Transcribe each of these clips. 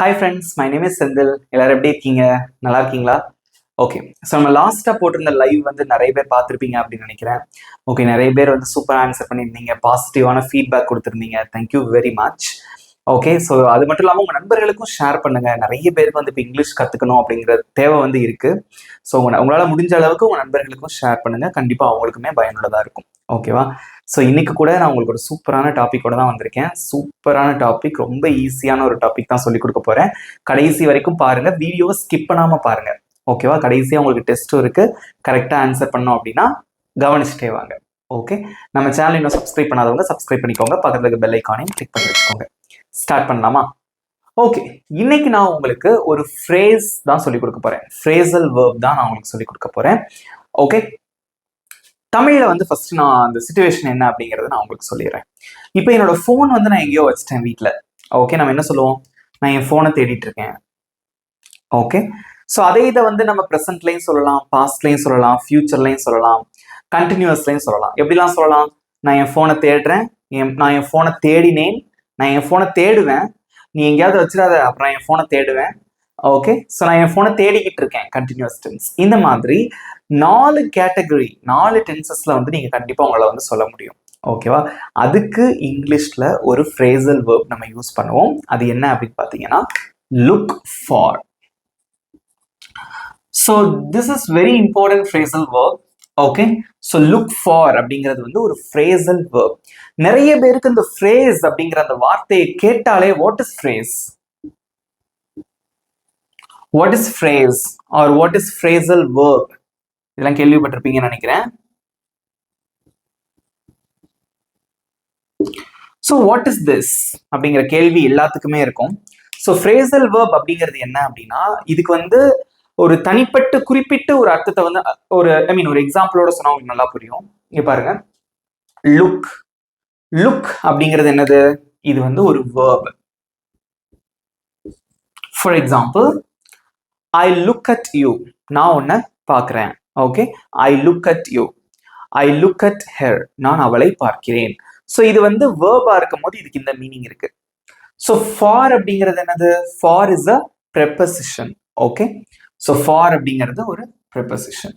Hi friends, my name is Senthil. எல்லாரும் எப்படி இருக்கீங்க? நல்லா இருக்கீங்களா? ஓகே, ஸோ நம்ம லாஸ்ட்டாக போட்டிருந்த லைவ் வந்து நிறைய பேர் பார்த்துருப்பீங்க அப்படின்னு நினைக்கிறேன். ஓகே, நிறைய பேர் வந்து சூப்பர் ஆன்சர் பண்ணியிருந்தீங்க, பாசிட்டிவான ஃபீட்பேக் கொடுத்துருந்தீங்க. Thank you very much. Okay, so அது மட்டும் இல்லாமல் உங்கள் நண்பர்களுக்கும் ஷேர் பண்ணுங்க. நிறைய பேருக்கு வந்து இப்போ இங்கிலீஷ் கற்றுக்கணும் அப்படிங்கிற தேவை வந்து இருக்கு. ஸோ உங்களால் முடிஞ்ச அளவுக்கு உங்கள் நண்பர்களுக்கும் ஷேர் பண்ணுங்க. கண்டிப்பாக அவங்களுக்குமே பயனுள்ளதாக இருக்கும். ஓகேவா? ஸோ இன்னைக்கு கூட நான் உங்களுக்கு ஒரு சூப்பரான டாப்பிக்கோட தான் வந்திருக்கேன். சூப்பரான டாபிக், ரொம்ப ஈஸியான ஒரு டாபிக் தான் சொல்லி கொடுக்க போறேன். கடைசி வரைக்கும் பாருங்க, வீடியோவை ஸ்கிப் பண்ணாம பாருங்க. ஓகேவா? கடைசியா உங்களுக்கு டெஸ்ட்டும் இருக்கு. கரெக்டா ஆன்சர் பண்ணோம் அப்படின்னா கவனிச்சுட்டே வாங்க. ஓகே, நம்ம சேனல் இன்னும் சப்ஸ்கிரைப் பண்ணாதவங்க சப்ஸ்கிரைப் பண்ணிக்கோங்க. பக்கத்துல இருக்க பெல் ஐக்கானையும் கிளிக் பண்ணி வச்சுக்கோங்க. ஸ்டார்ட் பண்ணலாமா? ஓகே, இன்னைக்கு நான் உங்களுக்கு ஒரு ஃப்ரேஸ் தான் சொல்லி கொடுக்க போறேன். ஃப்ரேசல் வேர்ப் தான் நான் உங்களுக்கு சொல்லி கொடுக்க போறேன். ஓகே, தமிழ்ல வந்து ஃபர்ஸ்ட் நான் அந்த சிச்சுவேஷன் என்ன அப்படிங்கறத நான் உங்களுக்கு சொல்லிடுறேன். இப்போ என்னோட ஃபோன் வந்து நான் எங்கேயோ வச்சுட்டேன் வீட்டில். ஓகே, நம்ம என்ன சொல்லுவோம்? நான் என் ஃபோனை தேடிட்டு இருக்கேன். ஓகே, ஸோ அதே இதை வந்து நம்ம ப்ரெசென்ட்லையும் சொல்லலாம், பாஸ்ட்லையும் சொல்லலாம், ஃபியூச்சர்லையும் சொல்லலாம், கண்டினியூஸ்லையும் சொல்லலாம். எப்படிலாம் சொல்லலாம்? நான் என் ஃபோனை தேடுறேன், நான் என் ஃபோனை தேடினேன், நான் என் ஃபோனை தேடுவேன், நீ எங்கேயாவது வச்சிடாத, அப்புறம் என் ஃபோனை தேடுவேன். ஓகே, ஸோ நான் என் ஃபோனை தேடிக்கிட்டு இருக்கேன், கண்டினியூஸ் டென்ஸ். இந்த மாதிரி 4 கேட்டகரி, 4 டென்சஸ்ல வந்து நீங்க கண்டிப்பா உங்களை வந்து சொல்ல முடியும். ஓகேவா? அதுக்கு இங்கிலீஷ்ல ஒரு ஃப்ரேசல் வேர்ப் நம்ம யூஸ் பண்ணுவோம். அது என்ன அப்படின்னு பாத்தீங்கன்னா look for. So this is very important phrasal verb. Okay, so look for அப்படிங்கிறது வந்து ஒரு ஃப்ரேசல் வேர்ப். நிறைய பேருக்கு இந்த ஃப்ரேஸ் அப்படிங்கிற அந்த வார்த்தையை கேட்டாலே what is phrase, what is phrase or what is phrasal verb, இதெல்லாம் கேள்விப்பட்டிருப்பீங்கன்னு நினைக்கிறேன். ஸோ வாட் இஸ் திஸ் அப்படிங்கிற கேள்வி எல்லாத்துக்குமே இருக்கும். ஸோ ஃப்ரேசல் வேர்ப் அப்படிங்கிறது என்ன அப்படின்னா, இதுக்கு வந்து ஒரு தனிப்பட்ட குறிப்பிட்ட ஒரு அர்த்தத்தை வந்து ஒரு எக்ஸாம்பிளோட சொன்னா உங்களுக்கு நல்லா புரியும். இங்க பாருங்க, லுக். லுக் அப்படிங்கிறது என்னது? இது வந்து ஒரு verb. For example, I look at you. நான் உன்னை பார்க்கிறேன். Okay, I look at you. I look at her. நான் அவளை பார்க்கிறேன். ஸோ இது வந்து வேர்பா இருக்கும் போது இதுக்கு இந்த மீனிங் இருக்கு. ஸோ ஃபார் அப்படிங்கிறது என்னது? For is a ப்ரெபசிஷன். Okay, so for அப்படிங்கிறது ஒரு ப்ரெபசிஷன்.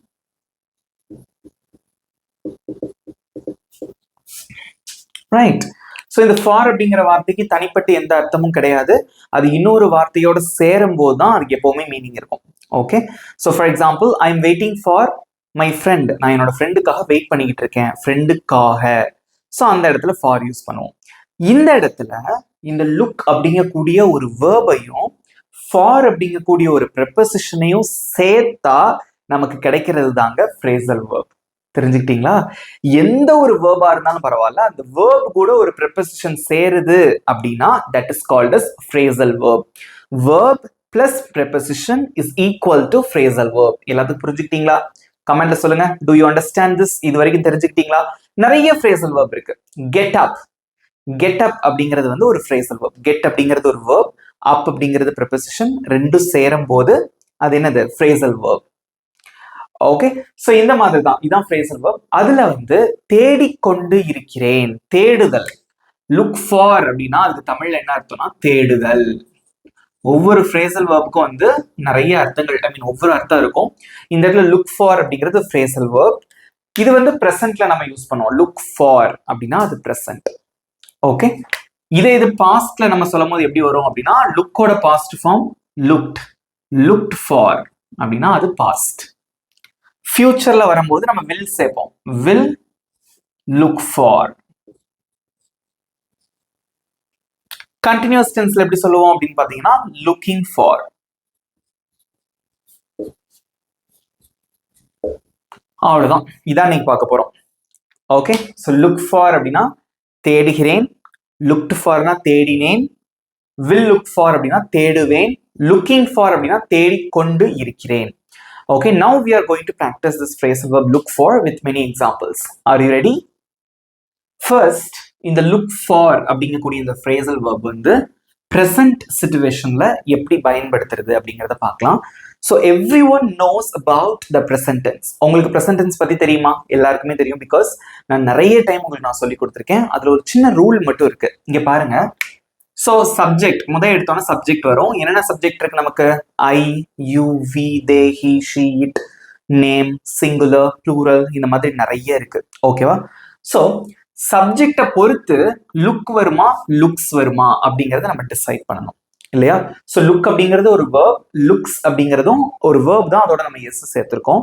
ரைட். ஸோ இந்த ஃபார் அப்படிங்கிற வார்த்தைக்கு தனிப்பட்ட எந்த அர்த்தமும் கிடையாது. அது இன்னொரு வார்த்தையோட சேரும் போது தான் அதுக்கு எப்பவுமே மீனிங் இருக்கும். Okay, so for example, I am waiting for my friend. நான் என்னோட ஃப்ரெண்டுக்காக வெயிட் பண்ணிக்கிட்டு இருக்கேன். ஃப்ரெண்டுக்காக. ஸோ அந்த இடத்துல ஃபார் யூஸ் பண்ணுவோம். இந்த இடத்துல இந்த லுக் அப்படிங்கக்கூடிய ஒரு வேர்பையும் ஃபார் அப்படிங்கக்கூடிய ஒரு ப்ரெபசிஷனையும் சேர்த்தா நமக்கு கிடைக்கிறது தாங்க ஃப்ரேசல் வேர்ப். தெரிஞ்சுக்கிட்டீங்களா? எந்த ஒரு வேர்பா இருந்தாலும் பரவாயில்ல, அந்த வேர்ப் கூட ஒரு ப்ரெபசிஷன் சேருது அப்படின்னா that is called as phrasal verb. Verb plus preposition is equal to phrasal verb. எல்லாத்துக்கும் புரிஞ்சுக்கிட்டீங்களா? கமெண்ட்ல சொல்லுங்க. Do you understand this? இது வரைக்கும் தெரிஞ்சுக்கிட்டீங்களா? நிறைய ஃப்ரேசல் வேர்ப் இருக்கு. Get up. கெட் அப் அப்படிங்கிறது வந்து ஒரு ஃப்ரேசல் வேர்ப். கெட் அப்படிங்கிறது ஒரு வேர்ப், அப் அப்படிங்கிறது ப்ரெபசிஷன். ரெண்டும் சேரும் போது அது என்னது? Phrasal verb. ஓகே, சோ இந்த மாதிரி தான், இதான் ஃப்ரேசல் வேர்ப். அதுல வந்து தேடிக்கொண்டு இருக்கிறேன், தேடுதல். லுக் ஃபார் அப்படின்னா அதுக்கு தமிழ்ல என்ன அர்த்தம்னா தேடுதல். ஒவ்வொரு ஃப்ரேசல் வேர்புக்கும் வந்து நிறைய அர்த்தங்கள், ஒவ்வொரு அர்த்தம் இருக்கும். இந்த இடத்துல லுக் ஃபார் அப்படிங்கிறது ஃப்ரேசல் வேர்ப். இது வந்து பிரசன்ட்ல நம்ம யூஸ் பண்ணுவோம். லுக் ஃபார் அப்படின்னா அது பிரசன்ட். ஓகே, இது பாஸ்ட்ல நம்ம சொல்லும் போது எப்படி வரும் அப்படின்னா, லுக்கோட past form looked. Looked for அப்படின்னா அது பாஸ்ட். ஃபியூச்சர்ல வரும்போது நம்ம வில் சேர்ப்போம். Will look for. கண்டினியூஸ் டென்ஸ்ல எப்படி சொல்லுவோம் அப்படின்னு பாத்தீங்கன்னா லுக்கிங் ஃபார். அவ்வளவுதான், இதான் நீங்க பார்க்க போறோம். ஓகே, சோ லுக் ஃபார் அப்படின்னா தேடுகிறேன், லுக்ட் ஃபார்னா தேடினேன், வில் லுக் ஃபார் அப்படின்னா தேடுவேன், லுக்கிங் ஃபார் அப்படின்னா தேடிக்கொண்டு இருக்கிறேன். Okay, now we are going to practice this phrasal verb look for with many examples. Are you ready? First, இந்த look for அப்படிங்கக்கூடிய இந்த phrasal verb வந்து present situationல எப்படி பயன்படுத்துறது அப்படிங்கறத பார்க்கலாம். So everyone knows about the present tense. உங்களுக்கு present tense பத்தி தெரியுமா? எல்லாருக்குமே தெரியும், because நான் நிறைய டைம் உங்களுக்கு நான் சொல்லி கொடுத்திருக்கேன். அதுல ஒரு சின்ன ரூல் மட்டும் இருக்கு. இங்க பாருங்க, ஸோ சப்ஜெக்ட் முதல் எடுத்தோன்னா சப்ஜெக்ட் வரும். என்னென்ன சப்ஜெக்ட் இருக்கு நமக்கு? I, you, we, they, he, she, it, name, singular, plural, இந்த மாதிரி நிறைய இருக்கு. ஓகேவா? ஸோ சப்ஜெக்டை பொறுத்து லுக் வருமா லுக்ஸ் வருமா அப்படிங்கறத நம்ம டிசைட் பண்ணணும் இல்லையா? ஸோ லுக் அப்படிங்கிறது ஒரு வேர்ப், லுக்ஸ் அப்படிங்கிறதும் ஒரு வேர்ப் தான். அதோட நம்ம எஸ் சேர்த்திருக்கோம்.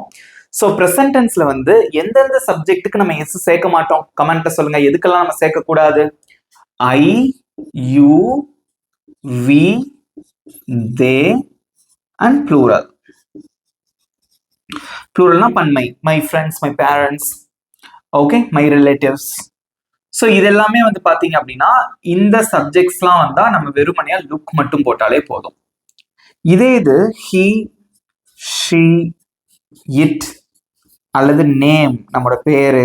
ஸோ ப்ரெசன்ட் டென்ஸ்ல வந்து எந்தெந்த சப்ஜெக்ட்டுக்கு நம்ம எஸ் சேர்க்க மாட்டோம்? கமெண்ட்ல சொல்லுங்க. எதுக்கெல்லாம் நம்ம சேர்க்க கூடாது? I, you, we, they and plural. ப்ளூரல்னா பன்மை. My friends, my parents, okay, my relatives. So இது எல்லாமே வந்து பாத்தீங்க அப்படின்னா இந்த சப்ஜெக்ட்ஸ்லாம் வந்தா நம்ம வெறுமனையா லுக் மட்டும் போட்டாலே போதும். இதே இது ஹி, ஷி, இட் அல்லது நேம், நம்மளோட பேரு,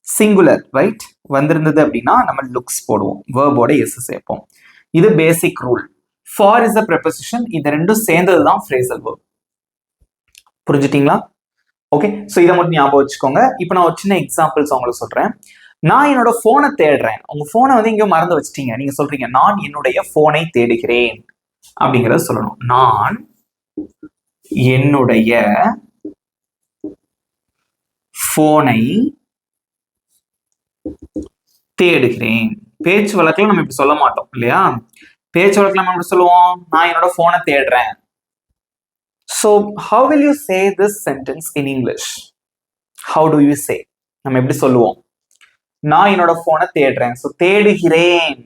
சிங்குலர் ரைட் வந்திருந்தது அப்படின்னா நம்ம லுக்ஸ் போடுவோம், வேர்போட எஸ் சேர்ப்போம். இது basic rule. For is a preposition. இது ரெண்டும் சேர்ந்தது தான் ஃப்ரேசல் வேர்ப். புரிஞ்சுட்டீங்களா? ஓகே, ஸோ இதை மட்டும் ஞாபகம் வச்சுக்கோங்க. இப்போ நான் ஒரு சின்ன எக்ஸாம்பிள்ஸ் உங்களுக்கு சொல்றேன். நான் என்னோட போனை தேடுறேன். உங்க போனை வந்து இங்க மறந்து வச்சிட்டீங்க. நீங்க சொல்றீங்க நான் என்னுடைய போனை தேடுகிறேன் அப்படிங்கறத சொல்லணும். நான் என்னுடைய போனை தேடுகிறேன். பேச்சு வழக்கில் நம்ம இப்படி சொல்ல மாட்டோம் இல்லையா? பேச்சு வழக்கில் நம்ம எப்படி சொல்லுவோம்? நான் என்னோட போனை தேடுறேன். So how will you say this sentence in English? How do you say? நம்ம எப்படி சொல்லுவோம்? நான் என்னோட போனை தேடுறேன். ஸோ தேடுகிறேன்.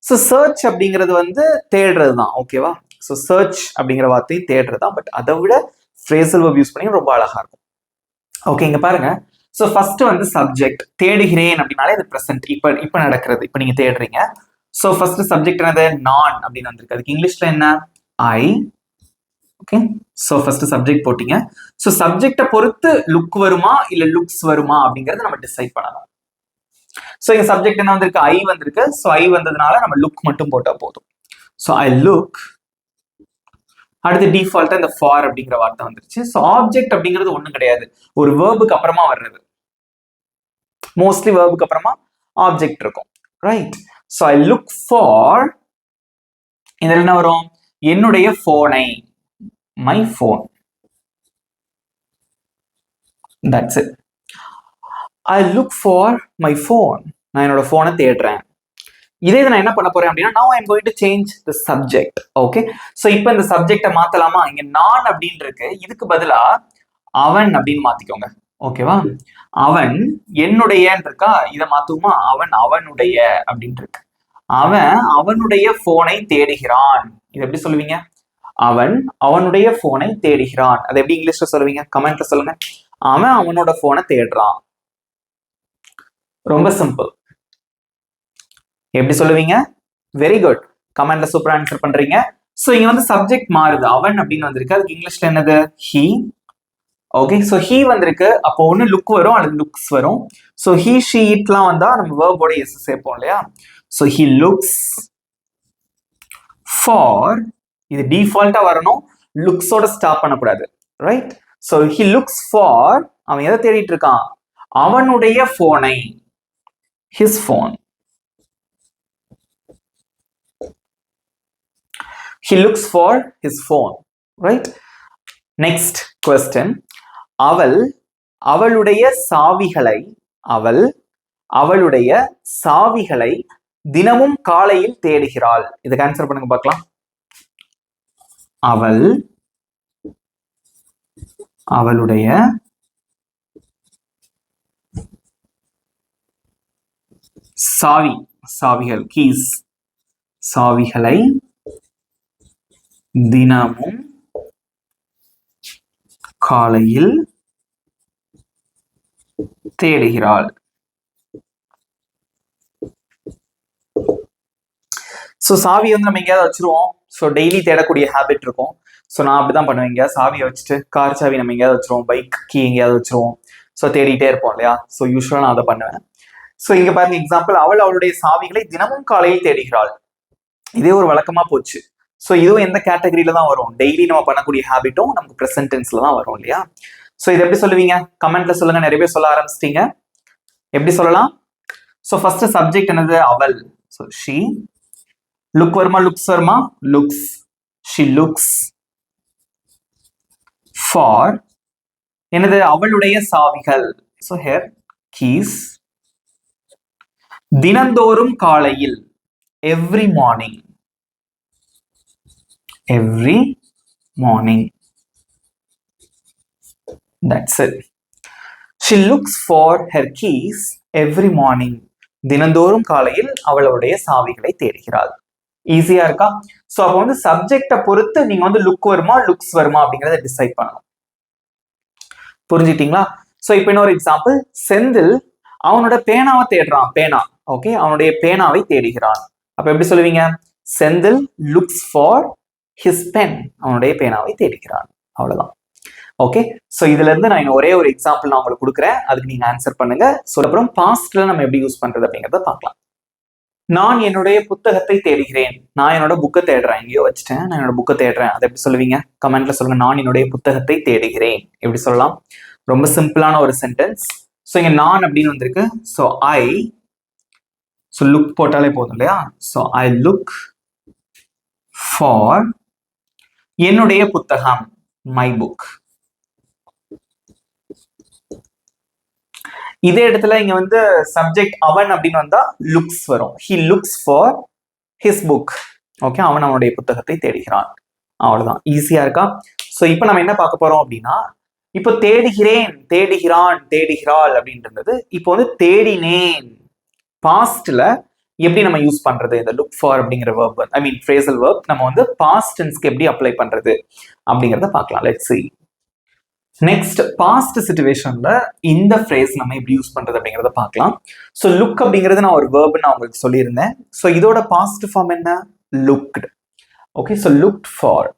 ஸோ சர்ச் அப்படிங்கிறது வந்து தேடுறது தான். ஓகேவா? ஸோ சர்ச் அப்படிங்கிற வார்த்தையை தேடுறது தான். பட் அதை விட ஃப்ரேசல் வெர்ப் யூஸ் பண்ணி ரொம்ப அழகா இருக்கும். ஓகே, இங்க பாருங்க. ஸோ ஃபர்ஸ்ட் வந்து சப்ஜெக்ட். தேடுகிறேன் அப்படின்னாலே இது ப்ரெசென்ட். இப்போ நடக்கிறது. இப்போ நீங்க தேடுறீங்க. ஸோ ஃபர்ஸ்ட் சப்ஜெக்ட் என்னது? நான் அப்படின்னு வந்திருக்கு. அதுக்கு இங்கிலீஷ்ல என்ன? ஐ. ஓகே, ஸோ ஃபர்ஸ்ட் சப்ஜெக்ட் போட்டீங்க. ஸோ சப்ஜெக்டை பொறுத்து லுக் வருமா இல்ல லுக்ஸ் வருமா அப்படிங்கறத நம்ம டிசைட் பண்ணலாம். ஸோ இங்க சப்ஜெக்ட் என்ன வந்திருக்கு? ஐ வந்திருக்கு. ஸோ ஐ வந்ததுனால நம்ம லுக் மட்டும் போட்டா போதும். So I look. அடுத்து டிஃபால்ட்டா இந்த ஃபார் அப்படிங்கிற வார்த்தை வந்துருச்சு. ஸோ ஆப்ஜெக்ட் அப்படிங்கிறது ஒண்ணும் கிடையாது, ஒரு வேர்புக்கு அப்புறமா வர்றது. மோஸ்ட்லி வேர்புக்கு அப்புறமா ஆப்ஜெக்ட் இருக்கும், right? So I look for. இதுல என்ன வரும்? என்னுடைய போனை, my phone. That's it. I look for my phone. நான் என்னோட போனை தேடுறேன். இதே நான் என்ன பண்ண போறேன் அப்படின்னா now I'm going to change the subject. Okay, so இப்போ இந்த சப்ஜெக்டை மாத்தலாமா? இங்க நான் அப்படின்னு இருக்கு, இதுக்கு பதிலா அவன் அப்படின்னு மாத்திக்கோங்க. ஓகேவா? அவன் என்னுடைய இருக்கா, இதை மாத்துமா? அவன் அவனுடைய அப்படின்னு இருக்கு. அவன் அவனுடைய போனை தேடுகிறான். இது எப்படி சொல்லுவீங்க? அவன் அவனுடைய போனை தேடுகிறான். அதை எப்படி இங்கிலீஷ்ல சொல்லுவீங்க? கமெண்ட்ல சொல்லுங்க. அவன் அவனோட போனை தேடுறான். ரொம்ப சிம்பிள். எப்படி சொல்லுவீங்க? வெரி குட், கமெண்ட்ல சூப்பரா ஆன்சர் பண்றீங்க. சோ இங்க வந்து சப்ஜெக்ட் மாறுது, அவன் அப்படின்னு வந்திருக்கு. அதுக்கு இங்கிலீஷ்ல என்னது? ஹி. ஓகே, சோ ஹி வந்திருக்கு. அப்போ ஒண்ணு லுக் வரும் அல்லது லுக்ஸ் வரும். சோ ஹி, ஷி, இட்லாம் வந்தா நம்ம வேர்போட எஸ் சேர்ப்போம் இல்லையா? So he looks for. இது டிஃபால்ட்டா வரணும், லுக்ஸோட ஸ்டாப் பண்ணக்கூடாது, right? So he looks for. அவன் எதை தேடிட்டு இருக்கான்? அவனுடைய போனை, his phone. He looks for his phone, right? Next question. அவள் அவளுடைய சாவிகளை, அவள் அவளுடைய சாவிகளை தினமும் காலையில் தேடுகிறாள். இதுக்கு ஆன்சர் பண்ணுங்க பார்க்கலாம். அவள் அவளுடைய சாவி, சாவிகள், கீஸ், சாவிகளை தினமும் காலையில் தேடுகிறாள். ஸோ சாவி வந்து நம்ம எங்கேயாவது வச்சிருவோம். ஸோ டெய்லி தேடக்கூடிய ஹேபிட் இருக்கும். ஸோ நான் அப்படிதான் பண்ணுவேன். எங்கேயாவது சாவியை வச்சுட்டு, கார் சாவி நம்ம எங்கேயாவது வச்சிருவோம், பைக் கீ எங்கேயாவது வச்சிருவோம். ஸோ தேடிட்டே இருப்போம் இல்லையா? ஸோ யூஸ்வலாக நான் அதை பண்ணுவேன். ஸோ இங்க பாருங்க எக்ஸாம்பிள், அவள் அவளுடைய சாவிகளை தினமும் காலையில் தேடுகிறாள். இதே ஒரு வழக்கமா போச்சு. ஸோ இதுவும் எந்த கேட்டகரியில தான் வரும்? டெய்லி நம்ம பண்ணக்கூடிய ஹேபிட்டும் நமக்கு ப்ரெசென்ட் டென்ஸ்ல தான் வரும் இல்லையா? ஸோ இது எப்படி சொல்லுவீங்க? கமெண்ட்ல சொல்லுங்க. நிறைய பேர் சொல்ல ஆரம்பிச்சிட்டீங்க. எப்படி சொல்லலாம்? ஸோ ஃபர்ஸ்ட் சப்ஜெக்ட் என்னது? அவள். So she. லுக் வருமா, லுக்ஸ் வருமா, லுக்ஸ். she looks for என்னது, அவளுடைய சாவிகள். so here keys. தினந்தோறும் காலையில், every morning, every morning. That's it. she looks for her keys every morning. தினந்தோறும் காலையில் அவளுடைய சாவிகளை தேடுகிறாள். ஈஸியா இருக்கா? சோ அப்போ வந்து சப்ஜெக்ட பொறுத்து நீங்க வந்து லுக் வருமா லுக்ஸ் வருமா அப்படிங்கறத டிசைட் பண்ணணும். புரிஞ்சுட்டீங்களா? சோ இப்போ இன்னொரு எக்ஸாம்பிள், செந்தில் அவனோட பேனாவை தேடுறான். பேனா, ஓகே, அவனுடைய பேனாவை தேடுகிறான். அப்ப எப்படி சொல்லுவீங்க? Senthil looks for his pen. அவனுடைய பேனாவை தேடுகிறான். அவ்வளவுதான். ஓகே, சோ இதுல இருந்து நான் ஒரே ஒரு எக்ஸாம்பிள் நான் உங்களுக்கு கொடுக்குறேன், அதுக்கு நீங்க ஆன்சர் பண்ணுங்க. சோ அப்புறம் பாஸ்ட்ல நம்ம எப்படி யூஸ் பண்றது அப்படிங்கறத பார்க்கலாம். நான் என்னுடைய புத்தகத்தை தேடுகிறேன். நான் என்னோட புக்கை தேடுறேன், எங்கேயோ வச்சுட்டேன், நான் என்னோட புக்கை தேடுறேன். அதை எப்படி சொல்லுவீங்க? கமெண்ட்ல சொல்லுங்க. நான் என்னுடைய புத்தகத்தை தேடுகிறேன் எப்படி சொல்லலாம்? ரொம்ப சிம்பிளான ஒரு சென்டென்ஸ். ஸோ இங்க நான் அப்படின்னு வந்திருக்கு. ஸோ ஐ, ஸோ லுக் போட்டாலே போதும் இல்லையா? ஸோ ஐ லுக் ஃபார் என்னுடைய புத்தகம், மை புக். இதே இடத்துல இங்க வந்து சப்ஜெக்ட் அவன் அப்படின்னு வந்தா லுக்ஸ் வரும். he looks for his book. Okay, அவன் அவனுடைய புத்தகத்தை தேடுகிறான். அவ்வளவுதான். ஈஸியா இருக்கா? சோ இப்போ நம்ம என்ன பார்க்க போறோம் அப்படின்னா, இப்போ தேடுகிறேன், தேடுகிறான், தேடுகிறாள் அப்படின்றது இப்போ வந்து தேடினேன் பாஸ்ட்ல எப்படி நம்ம யூஸ் பண்றது? இந்த லுக் ஃபார் அப்படிங்கிற வேர்ப், ஐ மீன் ஃப்ரேசல் வேர்ப் நம்ம வந்து பாஸ்ட் டென்ஸ்க்கு எப்படி அப்ளை பண்றது அப்படிங்கறத பார்க்கலாம். Let's see. நெக்ஸ்ட், பாஸ்ட் சிச்சுவேஷன்ல இந்த ஃப்ரேஸ் நம்ம எப்படி யூஸ் பண்றது அப்படிங்கறத பார்க்கலாம். ஸோ லுக் அப்படிங்கிறது நான் ஒரு வேர்ப் நான் உங்களுக்கு சொல்லியிருந்தேன். ஸோ இதோட பாஸ்ட் ஃபார்ம் என்ன? Looked. Okay, so looked for.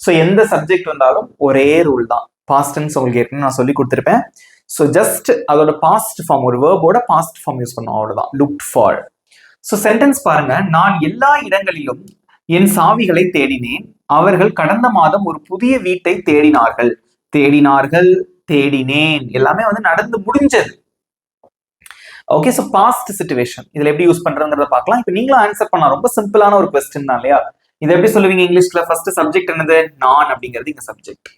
So எந்த சப்ஜெக்ட் வந்தாலும் ஒரே ரூல் தான். பாஸ்ட் டென்ஸ் உங்களுக்கு ஏற்கனவே நான் சொல்லி கொடுத்துருப்பேன். ஸோ ஜஸ்ட் அதோட பாஸ்ட் ஃபார்ம், ஒரு வேர்போட பாஸ்ட் ஃபார்ம் யூஸ் பண்ணுவோம், அவ்வளவுதான். Looked for. ஸோ சென்டென்ஸ் பாருங்க, நான் எல்லா இடங்களிலும் என் சாவிகளை தேடினேன். அவர்கள் கடந்த மாதம் ஒரு புதிய வீட்டை தேடினார்கள். தேடினார்கள், தேடினேன், எல்லாமே வந்து நடந்து முடிஞ்சது. ஓகே, சோ பாஸ்ட் சிச்சுவேஷன் இதுல எப்படி யூஸ் பண்றதுங்கிறத பார்க்கலாம். இப்போ நீங்களும் ஆன்சர் பண்ணலாம். ரொம்ப சிம்பிளான ஒரு क्वेश्चन தான் இல்லையா? இது எப்படி சொல்லுவீங்க இங்கிலீஷ்ல? ஃபர்ஸ்ட் சப்ஜெக்ட் என்னது? நான் அப்படிங்கிறது இங்க சப்ஜெக்ட்.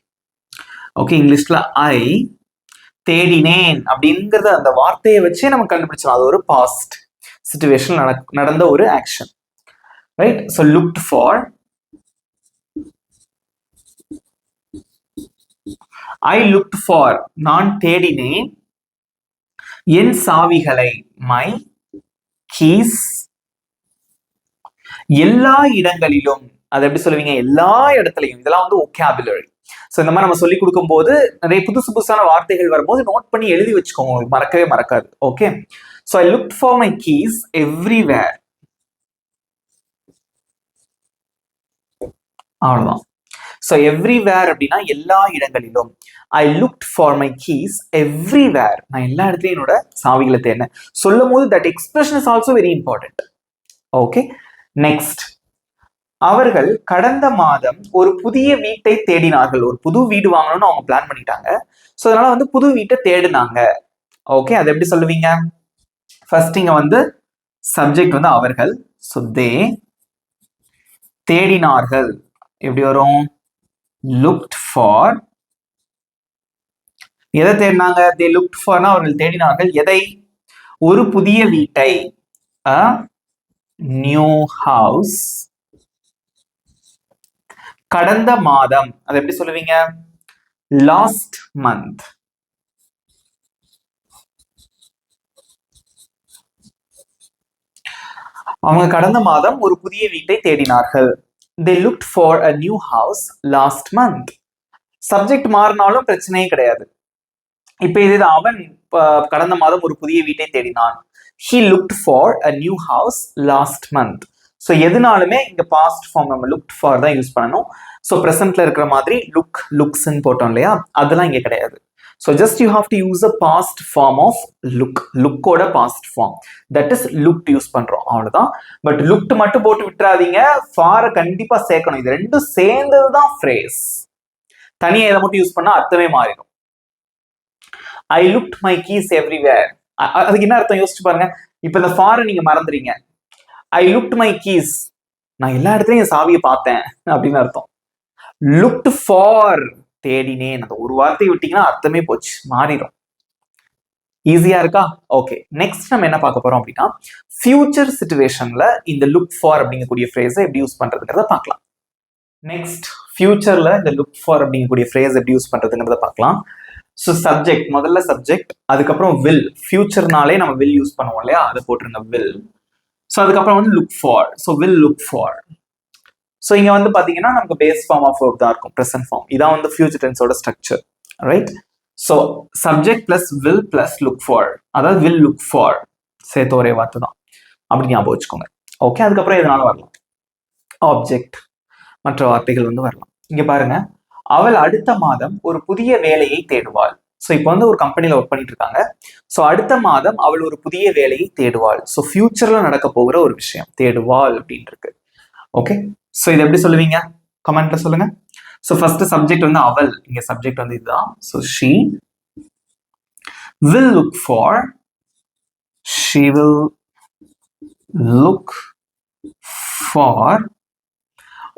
ஓகே, இங்கிலீஷ்ல ஐ, தேடினேன் அப்படிங்கறத அந்த வார்த்தையை வச்சே நம்ம கண்டுபிடிச்சோம். அது ஒரு பாஸ்ட் சிச்சுவேஷன் நடந்த ஒரு action, right? So looked for. I looked for, நான் தேடினேன். என் சாவிகளை, my keys. எல்லா இடங்களிலும், அதை எப்படி சொல்லுவீங்க? எல்லா இடத்துலையும். இதெல்லாம் வந்து vocabulary. ஸோ இந்த மாதிரி நம்ம சொல்லி கொடுக்கும் போது நிறைய புதுசு புதுசான வார்த்தைகள் வரும்போது நோட் பண்ணி எழுதி வச்சுக்கோங்க, உங்களுக்கு மறக்கவே மறக்காது. Okay, so I looked for my keys everywhere. அவ்வளவுதான். ஸோ எவ்ரிவேர் அப்படின்னா எல்லா இடங்களிலும். ஐ looked for my keys everywhere. நான் எல்லா இடத்துலையும் என்னோட சாவிகளை தேடினேன். சொல்லும் போது that expression is also very important. Okay, next, அவர்கள் கடந்த மாதம் ஒரு புதிய வீட்டை தேடினார்கள். ஒரு புது வீடு வாங்கணும்னு அவங்க பிளான் பண்ணிட்டாங்க. ஸோ அதனால வந்து புது வீட்டை தேடினாங்க. ஓகே, அது எப்படி சொல்லுவீங்க? ஃபர்ஸ்ட் இங்க வந்து சப்ஜெக்ட் வந்து அவர்கள். ஸோ தே, தேடினார்கள் எப்படி வரும்? looked for. எதை தேடினாங்க? they looked for னா அவர்கள் தேடினார்கள் எதை? ஒரு புதிய வீட்டை, a new house. கடந்த மாதம், அதை எப்படி சொல்லுவீங்க? last month. அவங்க கடந்த மாதம் ஒரு புதிய வீட்டை தேடினார்கள். they looked for a new house last month. Subject மாறினாலும் பிரச்சனையே கிடையாது. இப்போ இது அவன் கடந்த மாதம் ஒரு புதிய வீட்டை தேடினான். he looked for a new house last month. So எதுனாலுமே இங்க பாஸ்ட் ஃபார்ம் நம்ம looked for தான் யூஸ் பண்ணணும். ஸோ ப்ரெசென்ட்ல இருக்கிற மாதிரி லுக், லுக்ஸ்ன்னு போட்டோம் இல்லையா? அதெல்லாம் இங்க கிடையாது. So just you have to use a past form of look. Look-ஓட past form. That is looked use பண்றோம். அவ்வளவுதான். பட் looked மட்டும் போட்டு விட்டுறாதீங்க. for கண்டிப்பா சேர்க்கணும். இது ரெண்டும் சேர்ந்ததுதான் phrase. தனியா இதை மட்டும் யூஸ் பண்ணா அர்த்தமே மாறிடும். I looked my keys everywhere. அதுக்கு என்ன அர்த்தம் யோசிச்சு பாருங்க. இப்ப இந்த for நீங்க மறந்துறீங்க. ஐ லுக்ட் மை கீஸ், நான் எல்லா இடத்துலயும் என் சாவியை பார்த்தேன் அப்படின்னு அர்த்தம். லுக்ட் ஃபார், தேடினேன். அந்த ஒரு வார்த்தையை விட்டீங்கன்னா அர்த்தமே போச்சு, மாறிடும். ஈஸியா இருக்கா? ஓகே, நெக்ஸ்ட் நம்ம என்ன பார்க்க போறோம் அப்படின்னா, ஃபியூச்சர் சிச்சுவேஷன்ல இந்த லுக் ஃபார் அப்படிங்கக்கூடிய ஃப்ரேஸை எப்படி யூஸ் பண்றதுங்கிறத பார்க்கலாம். நெக்ஸ்ட், ஃபியூச்சர்ல இந்த லுக் ஃபார் அப்படிங்கக்கூடிய ஃப்ரேஸ் எப்படி யூஸ் பண்றதுங்கிறத பார்க்கலாம். ஸோ சப்ஜெக்ட், முதல்ல சப்ஜெக்ட், அதுக்கப்புறம் வில். ஃபியூச்சர்னாலே நம்ம வில் யூஸ் பண்ணுவோம் இல்லையா, அதை போட்டுருங்க வில். ஸோ அதுக்கப்புறம் வந்து look for, so will look for. So இங்க வந்து பாத்தீங்கன்னா நமக்கு பேஸ் ஃபார்ம் ஆஃப் verb தான் இருக்கும், ப்ரெசன்ட் ஃபார்ம். இதான் வந்து ஃபியூச்சர் டென்ஸோட structure, right? So subject plus will plus look for, அதாவது வில் லுக் ஃபார் சேர்த்து ஒரே வார்த்தை தான், அப்படி ஞாபகம் வச்சுக்கோங்க. ஓகே, அதுக்கப்புறம் எதனால வரலாம், ஆப்ஜெக்ட், மற்ற வார்த்தைகள் வந்து வரலாம். இங்க பாருங்க, அவள் அடுத்த மாதம் ஒரு புதிய வேலையை தேடுவாள். ஸோ இப்போ வந்து ஒரு கம்பெனியில் ஒர்க் பண்ணிட்டு இருக்காங்க. ஸோ அடுத்த மாதம் அவள் ஒரு புதிய வேலையை தேடுவாள். ஸோ ஃபியூச்சர்ல நடக்க போகிற ஒரு விஷயம், தேடுவாள் அப்படின்னு இருக்கு. ஓகே, ஸோ இது எப்படி சொல்லுவீங்க, கமெண்ட்ல சொல்லுங்க. ஸோ ஃபர்ஸ்ட் சப்ஜெக்ட் வந்து அவள், இங்க சப்ஜெக்ட் வந்து இதுதான். So she will look for, she will look for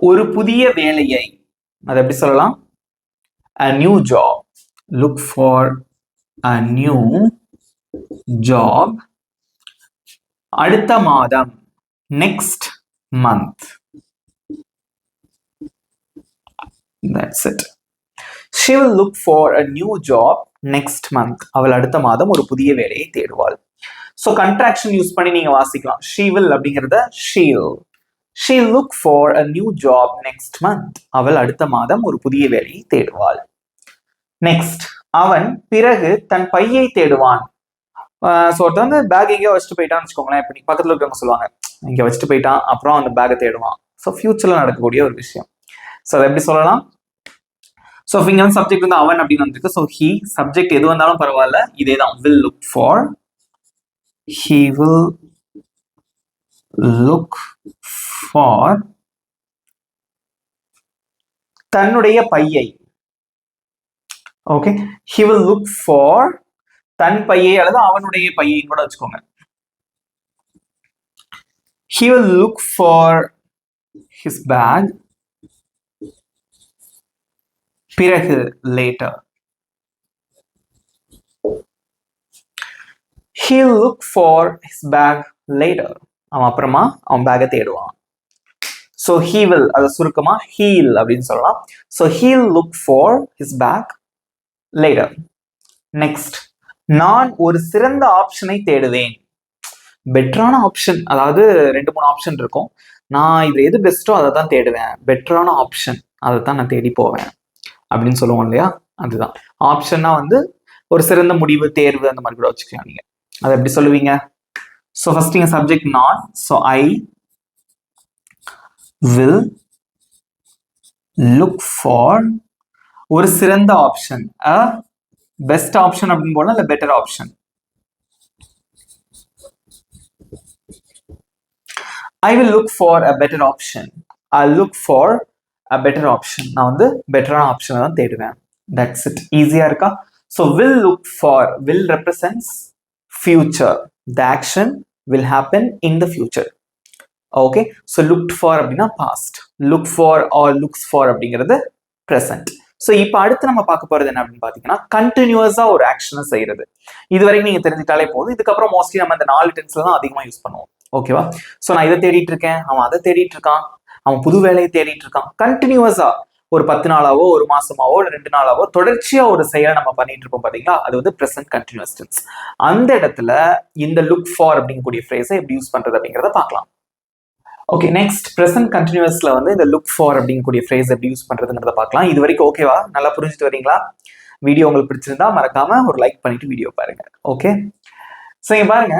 ஒரு புதிய வேலையை, அது எப்படி சொல்லலாம், a new job, look for a new job. அடுத்த மாதம், next month. That's it. She will look for a new job next month. அவள் அடுத்த மாதம் ஒரு புதிய வேலையை தேடுவாள். ஸோ கண்ட்ராக்ஷன் யூஸ் பண்ணி நீங்க வாசிக்கலாம். she will அப்படிங்கிறத she'll look for a new job next month. அவள் அடுத்த மாதம் ஒரு புதிய வேலையை தேடுவாள். நெக்ஸ்ட், அவன் பிறகு தன் பையை தேடுவான். ஸோ ஒருத்தர் வந்து பேக் எங்கேயோ வச்சுட்டு போயிட்டான்னு வச்சுக்கோங்களேன். இப்போ பக்கத்தில் இருக்கிறவங்க சொல்லுவாங்க, இங்கே வச்சுட்டு போயிட்டான், அப்புறம் அந்த பேக்கை தேடுவான். ஸோ ஃபியூச்சர்ல நடக்கக்கூடிய ஒரு விஷயம். ஸோ அதை எப்படி சொல்லலாம்? ஸோ இங்க வந்து சப்ஜெக்ட் வந்து அவன் அப்படின்னு வந்துருக்கு. ஸோ ஹி, சப்ஜெக்ட் எது வந்தாலும் பரவாயில்ல, இதே தான், will look for, he will look for தன்னுடைய பையை. Okay, he will look for தன் பையை அல்லது அவனுடைய பையை கூட வச்சுக்கோங்க. he will look for his bag, பிறகு later. he'll look for his bag later. அவன் அப்புறமா அவன் பேக்கை தேடுவான். ஸோ he will, அதை சுருக்கமா he'll அப்படின்னு சொல்லலாம். So he'll look for his bag later. Next, நான் ஒரு சிறந்த ஆப்ஷனை தேடுவேன். பெட்டரான ஆப்ஷன், அதாவது 2-3 ஆப்ஷன் இருக்கும், நான் இது எது பெஸ்ட்டோ அதை தான் தேடுவேன். பெட்டரான ஆப்ஷன், அதை தான் நான் தேடி போவேன் அப்படின்னு சொல்லுவோம் இல்லையா, அதுதான். ஆப்ஷன்னா வந்து ஒரு சிறந்த முடிவு, தேர்வு, அந்த மாதிரி கூட வச்சுக்கலாம் நீங்க. அதை எப்படி சொல்லுவீங்க? ஸோ ஃபர்ஸ்ட் இங்க சப்ஜெக்ட் நான், so I will look for ஒரு சிறந்த ஆப்ஷன், அ பெஸ்ட் ஆப்ஷன் அப்படின்னு போனா, இல்ல better option. I will look for a better option. I'll look for a better option. நான் வந்து பெட்டரான ஆப்ஷனை தான் தேடுவேன். That's it. ஈஸியா இருக்கா? So will look for, will represents future. The action will happen in the future. Okay, so looked for அப்படின்னா past, look for or looks for அப்படிங்கிறது present. ஸோ இப்போ அடுத்து நம்ம பார்க்க போறது என்ன அப்படின்னு பார்த்தீங்கன்னா, கண்டினியூஸா ஒரு ஆக்ஷனை செய்யறது. இது வரைக்கும் நீங்க தெரிஞ்சுட்டாலே போதும். இதுக்கப்புறம் மோஸ்ட்லி நம்ம இந்த 4 டென்ஸ்ல தான் அதிகமாக யூஸ் பண்ணுவோம். ஓகேவா? ஸோ நான் இதை தேடிட்டு இருக்கேன், அவன் அதை தேடிட்டு இருக்கான், அவன் புது வேலையை தேடிட்டு இருக்கான். கண்டினியூஸா ஒரு 10 நாளாவோ, ஒரு மாசமாவோ, 2 நாளாவோ தொடர்ச்சியா ஒரு செயலை நம்ம பண்ணிட்டு இருப்போம் பாத்தீங்களா, அது வந்து பிரசன்ட் கண்டினியூஸ் டென்ஸ். அந்த இடத்துல இந்த லுக் ஃபார் அப்படிங்கக்கூடிய ஃப்ரேஸை எப்படி யூஸ் பண்றது அப்படிங்கிறத பார்க்கலாம். ஓகே, நெக்ஸ்ட், பிரசன்ட் கண்டினியூஸ்ல வந்து இந்த லுக் ஃபார் அப்படிங்கக்கூடிய ஃப்ரேஸ் எப்படி யூஸ் பண்றதுங்கிறத பார்க்கலாம். இது வரைக்கும் ஓகேவா? நல்லா புரிஞ்சுட்டு வரீங்களா? வீடியோ உங்களுக்கு பிடிச்சிருந்தா மறக்காம ஒரு லைக் பண்ணிட்டு வீடியோ பாருங்க. ஓகே, ஸோ இங்க பாருங்க,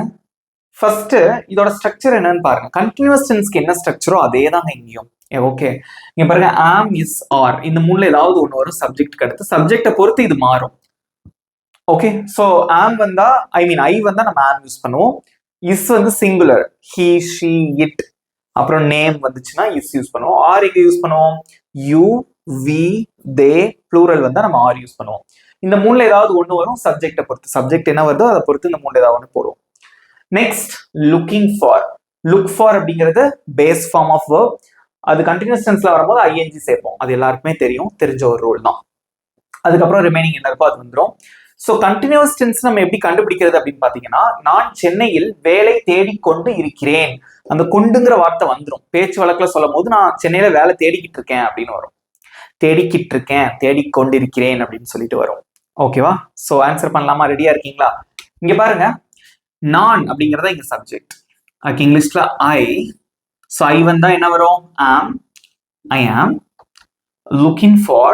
ஃபர்ஸ்ட் இதோட ஸ்ட்ரக்சர் என்னன்னு பாருங்க. கண்டினியூஸ் டென்ஸ்க்கு என்ன ஸ்ட்ரக்சரோ அதே தாங்க இங்கேயும். ஓகே, இங்க பாருங்க, ஆம், இஸ், ஆர், இந்த மூணுல ஏதாவது ஒன்று வரும் சப்ஜெக்ட் அடுத்து. சப்ஜெக்டை பொறுத்து இது மாறும். ஓகே, ஸோ ஆம் வந்தா, ஐ மீன் ஐ வந்தா நம்ம ஆம் யூஸ் பண்ணுவோம். இஸ் வந்து சிங்குலர், ஹி, ஷி, இட். அப்புறம் நேம் வந்துச்சுன்னா இஸ் யூஸ் பண்ணுவோம். ஆர் இங்க யூஸ் பண்ணுவோம், யூ, வி, தே. ப்ளூரல் வந்தா நம்ம ஆர் யூஸ் பண்ணுவோம். இந்த மூணுல ஏதாவது ஒன்று வரும் சப்ஜெக்டை பொறுத்து. சப்ஜெக்ட் என்ன வருதோ அதை பொறுத்து இந்த மூணுல ஏதாவது ஒன்று போடுவோம். Next, looking for. Look for அப்படிங்கிறது பேஸ் ஃபார்ம் ஆஃப் verb. அது கண்டினியூஸ் டென்ஸ்ல வரும்போது ஐஎன்ஜி சேர்ப்போம். அது எல்லாருக்குமே தெரிஞ்ச ஒரு ரூல் தான். அதுக்கப்புறம் ரிமைனிங் என்ன இருக்கோ அது வந்துடும். ஸோ கண்டினியூஸ் டென்ஸ் நம்ம எப்படி கண்டுபிடிக்கிறது அப்படின்னு பாத்தீங்கன்னா, நான் சென்னையில் வேலை தேடிக்கொண்டு இருக்கிறேன். அந்த கொண்டுங்கிற வார்த்தை வந்துடும். பேச்சு வழக்குல சொல்லும் போது நான் சென்னையில வேலை தேடிக்கிட்டு இருக்கேன் அப்படின்னு வரும். தேடிக்கிட்டு இருக்கேன், தேடிக்கொண்டிருக்கிறேன் அப்படின்னு சொல்லிட்டு வரும். ஓகேவா? ஸோ ஆன்சர் பண்ணலாமா? ரெடியா இருக்கீங்களா? இங்க பாருங்க, நான் அப்படிங்கறத இங்க சப்ஜெக்ட். அதுக்கு இங்கிலீஷ்ல ஐ. ஸோ ஐ வந்தா என்ன வரும்? ஆம். ஐ ஆம் looking for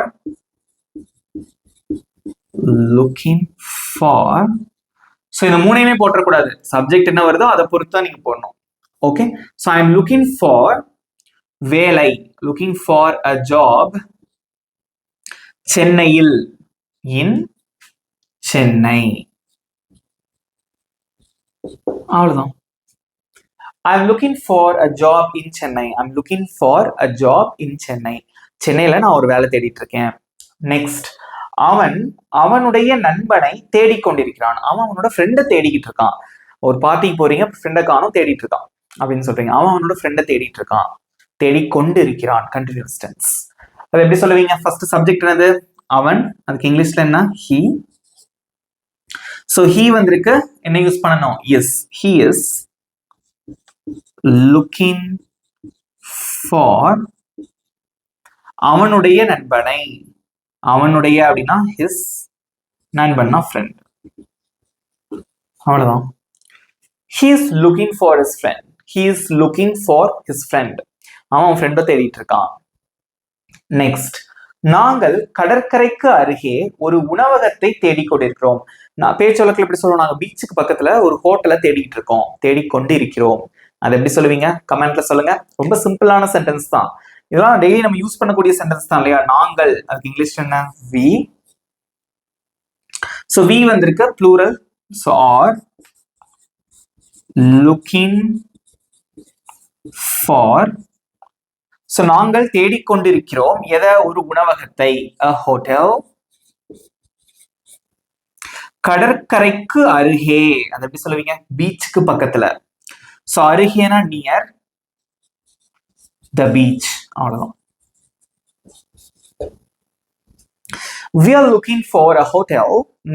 ஸோ இந்த மூணையுமே போட்டக்கூடாது. சப்ஜெக்ட் என்ன வருதோ அதை பொறுத்து தான் நீங்க போடணும். Okay. So I am looking for வேலை, லுக்கிங் ஃபார் அ ஜாப் சென்னையில், இன் சென்னை. அவ்வளவுதான். I'm looking for a job in Chennai. I'm looking for a job in Chennai. சென்னையில நான் ஒரு வேலை தேடிட்டு இருக்கேன். நெக்ஸ்ட், அவனுடைய நண்பனை தேடிக்கொண்டிருக்கிறான். அவனோட ஃப்ரெண்டை தேடிக்கிட்டு இருக்கான். ஒரு பார்ட்டிக்கு போறீங்க, ஃப்ரெண்டை காணும், தேடிட்டு இருக்கான் அப்படின்னு சொல்றீங்க. அவனோட ஃப்ரெண்டை தேடிட்டு இருக்கான், தேடிக்கொண்டு இருக்கிறான். Continuous tense. அது எப்படி சொல்லுவீங்க? ஃபர்ஸ்ட் சப்ஜெக்ட் என்னது? அவன். அதுக்கு இங்கிலீஷ்ல என்ன? he. ஸோ he வந்திருக்கு, என்ன யூஸ் பண்ணணும்? is. he is looking for அவனுடைய நண்பனை. அவனுடைய அப்படின்னா his, நண்பன்னா friend. அவ்வளவுதான். he is looking for his friend. he is looking for his friend. அவன் ஃப்ரெண்டை தேடிட்டு இருக்கான். நெக்ஸ்ட், நாங்கள் கடற்கரைக்கு அருகே ஒரு உணவகத்தை தேடிக்கொண்டிருக்கிறோம். நான் பேச்சு வழக்கில் எப்படி சொல்லுவோம்? நாங்கள் பீச்சுக்கு பக்கத்துல ஒரு ஹோட்டலை தேடிட்டு இருக்கோம், தேடிக்கொண்டு இருக்கிறோம். அது எப்படி சொல்லுவீங்க? கமெண்ட்ல சொல்லுங்க. ரொம்ப சிம்பிளான சென்டென்ஸ் தான். இதெல்லாம் டெய்லி நம்ம யூஸ் பண்ணக்கூடிய சென்டென்ஸ் தான் இல்லையா? நாங்கள், அதுக்கு இங்கிலீஷ் என்ன? we. ஸோ we வந்திருக்கு plural. So are looking for. So நாங்கள் தேடிக்கொண்டிருக்கிறோம் எதை? ஒரு உணவகத்தை, a hotel. கடற்கரைக்கு அருகே, அது எப்படி சொல்லுவீங்க? பீச்சுக்கு பக்கத்துல. ஸோ அருகேனா நியர் த பீச். அவ்வளவுதான். We are looking for a hotel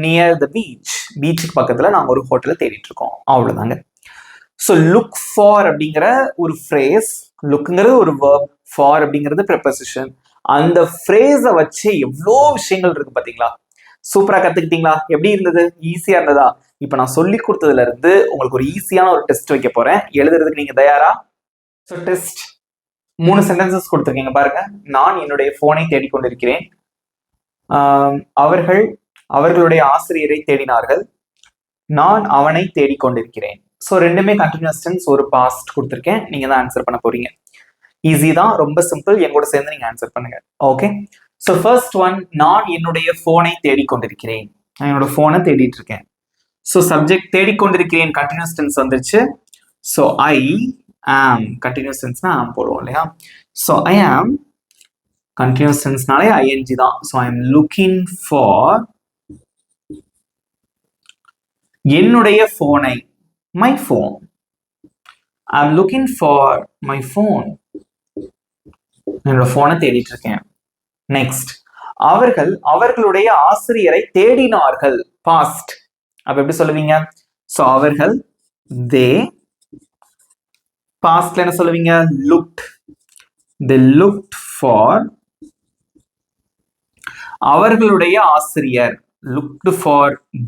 near the beach. பீச்சுக்கு பக்கத்துல நாங்க ஒரு ஹோட்டலை தேடிட்டு இருக்கோம். அவ்வளவுதாங்க. ஸோ லுக் ஃபார் அப்படிங்கிற ஒரு ஃப்ரேஸ், லுக்குங்கிறது ஒரு verb, ஃபார் அப்படிங்கிறது ப்ரெபோசிஷன். அந்த ஃப்ரேஸை வச்சு எவ்வளோ விஷயங்கள் இருக்கு பாத்தீங்களா? சூப்பரா கத்துக்கிட்டீங்களா? எப்படி இருந்தது? ஈஸியா இருந்ததா? இப்ப நான் சொல்லி கொடுத்ததுல இருந்து உங்களுக்கு ஒரு ஈஸியான ஒரு டெஸ்ட் வைக்க போறேன். எழுதுறதுக்கு நீங்க தயாரா? ஸோ டெஸ்ட் 3 சென்டென்சஸ் கொடுத்துருக்கீங்க பாருங்க. நான் என்னுடைய போனை தேடிக்கொண்டிருக்கிறேன். அவர்களுடைய ஆசிரியரை தேடினார்கள். நான் அவனை தேடிக்கொண்டிருக்கிறேன். ஸோ ரெண்டுமே கண்டினியூஸ் டென்ஸ், ஒரு பாஸ்ட் கொடுத்துருக்கேன். நீங்க தான் ஆன்சர் பண்ண போறீங்க. ஈஸி தான், ரொம்ப சிம்பிள். என் கூட சேர்ந்து நீங்க ஆன்சர் பண்ணுங்க. ஓகே. ஸோ ஃபர்ஸ்ட் ஒன், நான் என்னுடைய போனை தேடிக்கொண்டிருக்கிறேன். நான் என்னோட போனை தேடிட்டு இருக்கேன். ஸோ சப்ஜெக்ட் தேடிக்கொண்டிருக்கிறேன், கண்டினியூஸ் டென்ஸ் வந்துருச்சு. ஸோ ஐ ஆம், கண்டினியூஸ் டென்ஸ்னா ஆம் போடுவோம் இல்லையா? ஸோ ஐ ஆம், கண்டினியூஸ் டென்ஸ்னாலே ஐஎன்ஜி தான். So I am looking for என்னுடைய போனை, my phone. I am looking for my phone. என்னோட போனை தேடிட்டு இருக்கேன். நெக்ஸ்ட், அவர்களுடைய ஆசிரியரை தேடினார்கள், பாஸ்ட். அப்ப எப்படி சொல்லுவீங்க? சோ அவர்கள், தே. பாஸ்ட்ல என்ன சொல்லுவீங்க? லுக்ட். they looked for. அவர்களுடைய ஆசிரியர், looked for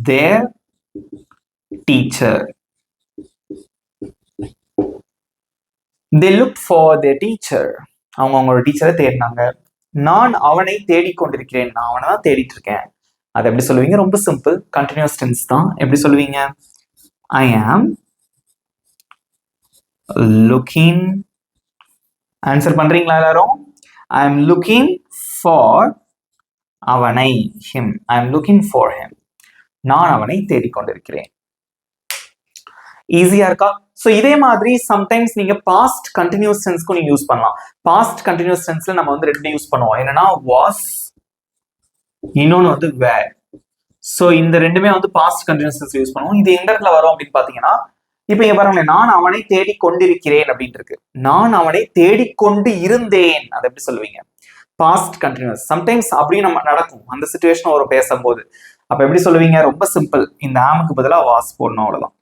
their teacher. they looked for their teacher. அவங்களோட டீச்சரை தேடினாங்க. நான் அவனை தேடிக்கொண்டிருக்கிறேன். நான் அவனை தான் தேடிட்டு இருக்கேன். அது எப்படி சொல்லுவீங்க? ரொம்ப சிம்பிள், கண்டினியூஸ் டென்ஸ் தான். எப்படி சொல்லுவீங்க? ஐ ஆம் லுக்கிங். ஆன்சர் பண்றீங்களா எல்லாரும்? ஐ எம் லுக்கிங் ஃபார் அவனை, him. I am looking for him. நான் அவனை தேடிக்கொண்டிருக்கிறேன். ஈஸியா இருக்கா? ஸோ இதே மாதிரி சம்டைம்ஸ் நீங்க பாஸ்ட் கண்டினியூஸ் டென்ஸ்க்கும் நீங்க யூஸ் பண்ணலாம். பாஸ்ட் கண்டினியூஸ் டென்ஸ்ல நம்ம வந்து ரெண்டு யூஸ் பண்ணுவோம். என்னன்னா வாஸ், இன்னொன்னு வந்து வேர். ஸோ இந்த ரெண்டுமே வந்து பாஸ்ட் கண்டினியூஸ் டென்ஸ் யூஸ் பண்ணுவோம். இது எந்த இடத்துல வரும் அப்படின்னு பாத்தீங்கன்னா, இப்ப இங்க பாருங்களேன், நான் அவனை தேடிக்கொண்டிருக்கிறேன் அப்படின்னு இருக்கு. நான் அவனை தேடிக்கொண்டு இருந்தேன், அதை எப்படி சொல்லுவீங்க? Past continuous. சம்டைம்ஸ் அப்படியும் நம்ம நடக்கும் அந்த சிச்சுவேஷன் ஒரு பேசும்போது. அப்ப எப்படி சொல்லுவீங்க? ரொம்ப சிம்பிள், இந்த ஆமுக்கு பதிலா வாஸ் போடணும், அவ்வளவுதான்.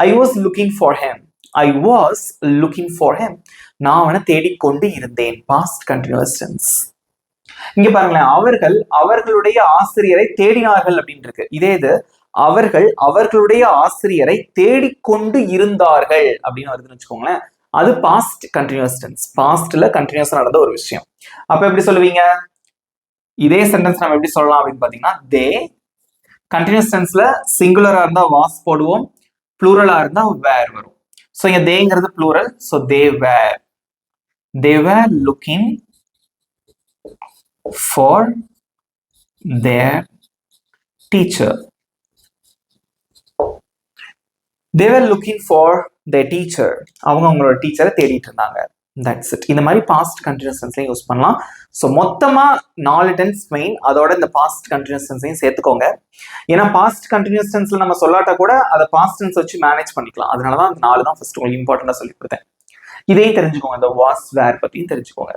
I was looking for him. I was looking for him. நான் அவனை தேடிக்கொண்டு இருந்தேன், பாஸ்ட் கண்டினியூஸ் டென்ஸ். இங்க பாருங்களேன், அவர்கள் அவர்களுடைய ஆசிரியரை தேடினார்கள் அப்படின்னு இருக்கு. இதே இது அவர்கள் அவர்களுடைய ஆசிரியரை தேடிக்கொண்டு இருந்தார்கள் அப்படின்னு வருதுன்னு வச்சுக்கோங்களேன், அது பாஸ்ட் கண்டினியூஸ் டென்ஸ். பாஸ்ட்ல கண்டினியூஸா நடந்த ஒரு விஷயம். அப்ப எப்படி சொல்லுவீங்க? இதே சென்டென்ஸ் நம்ம எப்படி சொல்லலாம் அப்படின்னு பாத்தீங்கன்னா, தே கண்டினியூஸ் டென்ஸ்ல சிங்குலரா இருந்தா வாஸ் போடுவோம், ப்ளூரலா இருந்தா வேர் வரும். சோ இங்க தேங்கிறது plural, so they were looking for their teacher. They were looking for their teacher. அவங்க அவங்களோட டீச்சரை தேடிட்டு இருந்தாங்க. That's it. இந்த மாதிரி பாஸ்ட் கண்டினியூஸ் டென்ஸ்லையும் யூஸ் பண்ணலாம். ஸோ மொத்தமா 4 டென்ஸ் மெயின், அதோட இந்த பாஸ்ட் கண்டினியூஸ் டென்ஸையும் சேர்த்துக்கோங்க. ஏன்னா பாஸ்ட் கண்டினியூஸ் டென்ஸ்ல நம்ம சொல்லாட்டா கூட அதை பாஸ்ட் டென்ஸ் வச்சு மேனேஜ் பண்ணிக்கலாம். அதனாலதான் அந்த 4 தான் ஃபர்ஸ்ட் உங்களுக்கு இம்பார்ட்டண்டா சொல்லி கொடுத்தேன். இதையும் தெரிஞ்சுக்கோங்க, இந்த வாஸ் வேர் பத்தியும் தெரிஞ்சுக்கோங்க.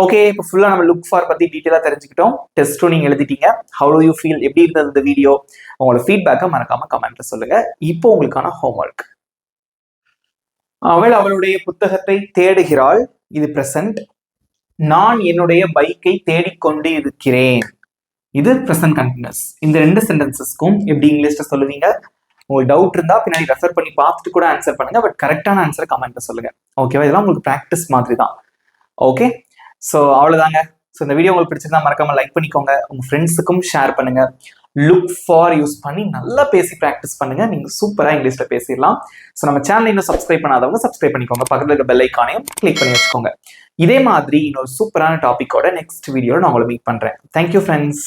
ஓகே, இப்போ ஃபுல்லா நம்ம லுக் ஃபார் பத்தி டீடைலா தெரிஞ்சுக்கிட்டோம். டெஸ்ட்டும் நீங்க எழுதிட்டீங்க. How do you feel? எப்படி இருந்தது இந்த வீடியோ? உங்களோட ஃபீட்பேக்கை மறக்காம கமெண்ட்ல சொல்லுங்க. இப்போ உங்களுக்கான ஹோம்ஒர்க். அவள் அவளுடைய புத்தகத்தை தேடுகிறாள், இது பிரசன்ட். நான் என்னுடைய பைக்கை தேடிக்கொண்டு இருக்கிறேன், இது பிரசன்ட் கண்டினியூஸ். இந்த 2 சென்டென்சஸ்க்கும் எப்படி இங்கிலீஷ்ல சொல்லுவீங்க? உங்களுக்கு டவுட் இருந்தா பின்னாடி ரெஃபர் பண்ணி பார்த்துட்டு கூட ஆன்சர் பண்ணுங்க. பட் கரெக்டான ஆன்சர் கமெண்ட்ல சொல்லுங்க. ஓகேவா? இதெல்லாம் உங்களுக்கு ப்ராக்டிஸ் மாதிரி தான். ஓகே, ஸோ அவ்வளோதாங்க. ஸோ இந்த வீடியோ உங்களுக்கு பிடிச்சிருந்தா மறக்காம லைக் பண்ணிக்கோங்க, உங்க ஃப்ரெண்ட்ஸுக்கும் ஷேர் பண்ணுங்க. லுக் ஃபார் யூஸ் பண்ணி நல்லா பேசி ப்ராக்டிஸ் பண்ணுங்க, நீங்க சூப்பரா இங்கிலீஷ்ல பேசிடலாம். ஸோ நம்ம சேனல் இன்னும் சப்ஸ்கிரைப் பண்ணாதவங்க சப்ஸ்கிரைப் பண்ணிக்கோங்க, பக்கத்துல இருக்க பெல் ஐக்கானையும் கிளிக் பண்ணி வச்சுக்கோங்க. இதே மாதிரி இன்னொரு சூப்பரான டாபிக்கோட நெக்ஸ்ட் வீடியோல நான் உங்களை மீட் பண்றேன். Thank you friends.